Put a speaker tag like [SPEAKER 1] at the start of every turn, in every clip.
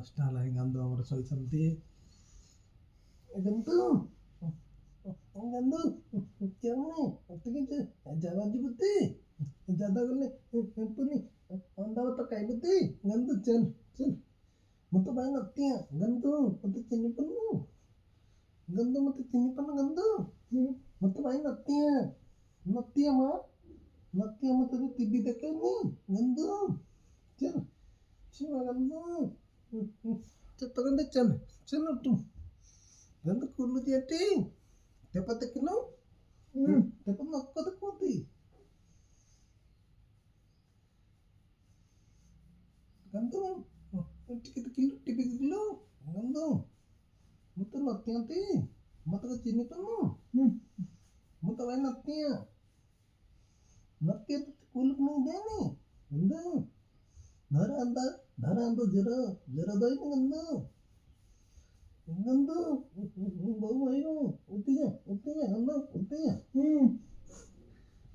[SPEAKER 1] 10ଟା ହେଲାଣି ଗାନ୍ଧୁ ଆମର ଶୋଇଛନ୍ତି। ଗାନ୍ଧୁ ଗାନ୍ଧୁ କେଉଁନେ ଅତିକି ଯାବାଜି ବୁତି ଜାଦା ଗଲେ ପୁନି ଅଣ୍ଡା ଭାତ ଖାଇବୁତି। ଗାନ୍ଧୁ ଚଲ ଚଲ ମୁଁ ତ ଭାଇ ନତିଆ ଗାନ୍ଧୁ ମତେ ଚିହ୍ନି ପାରୁନୁ। ଗାନ୍ଧୁ ମତେ ଚିହ୍ନି ପାରୁନୁ ଗାନ୍ଧୁ ମତେ ଭାଇ ନତିଆ ନତିଆ ମା नतिया मत तो टीवी देखे नहीं गंदू चल चल गंदू चल तो गंदू चल चल तुम गंदू कुल्लू दियाटी तेपा किलो तेपा नक्का तो कोती गंदू टिके टीवी किलो गंदू मत नतिया ती मत को चीनी पन्नू मत भाई नतिया नत्ते कुलक नहीं देनी गंदा धरा अंदर जरा जरा दई नहीं गंदा गंदा बहु भाई हो उठी जा गंदा उठी जा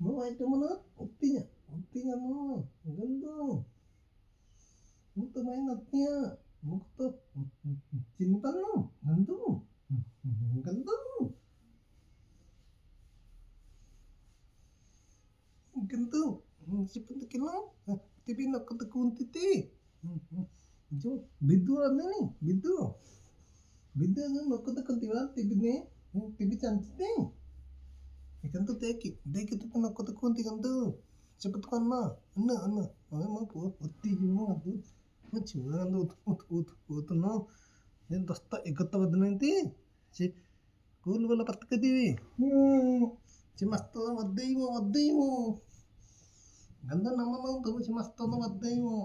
[SPEAKER 1] मैं भाई तो मना उठी जा मो गंदा मुक्त भाई नत्तिया मुक्त चिंता नो गंदू गंदू गंदू चिपंत किलो टीवी नकत कुंती ती जो बिद्दू आने नहीं बिद्दू बिद्दू जो नकत कंतीवा टीवी ने टीवी चांचते गंदू देख तो नकत कुंती गंदू चिपत करना अन्ना अन्ना अरे मैं उत्ती जो गंदू मैं छुआ गंदू उत नो ये 10टा 11टा बदने ती चे कूल वाला पत्त के दीवी चे मस्त मद्दे मो गंदा नम्मा मां तो चे मस्त तो मद्दे मो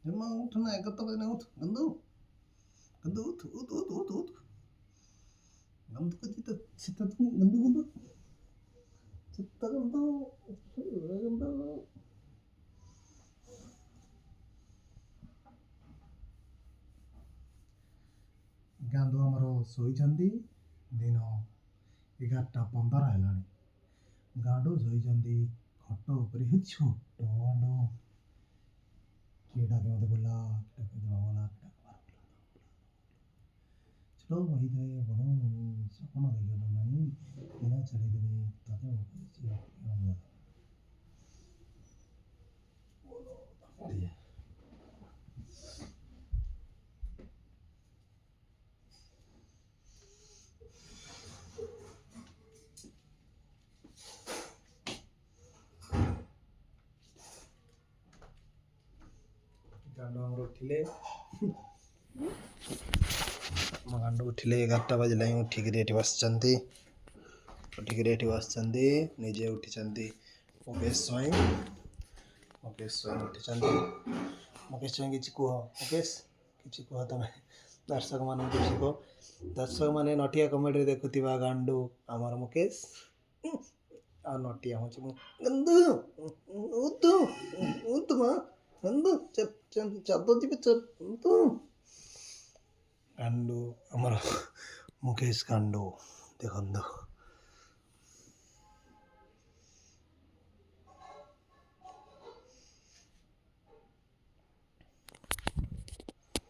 [SPEAKER 1] जमा उठना 11टा बदने उठ गंदू गंदू उठ गंदू को चिता तुम गंदू चिता गंदू गांधू आमर शोचंदी दिन 11:15 है गांडू शोचंदी खट उपर छोट गांडू किएटा के मत बोला बोला चलो वही थे बनो सपना देखो नहीं बिना चले देने ताते गांडू आमर उठिले गांडू उठिले 11टा बजला उठिक एठी बसचंती निजे उठिचंती मुकेश स्वयं उठिचंती मुकेश स्वयं किछि कुह मुकेश किछि कुह तमे दर्शक मान किछि कुह दर्शक माने नटिया कमेडी देखुथिबा गांडू आमर मुकेश आ नटिया होछि गंदू उत मा गंदू चल तो जी चल तू गांडू आमर मुकेश गांडू देखंदो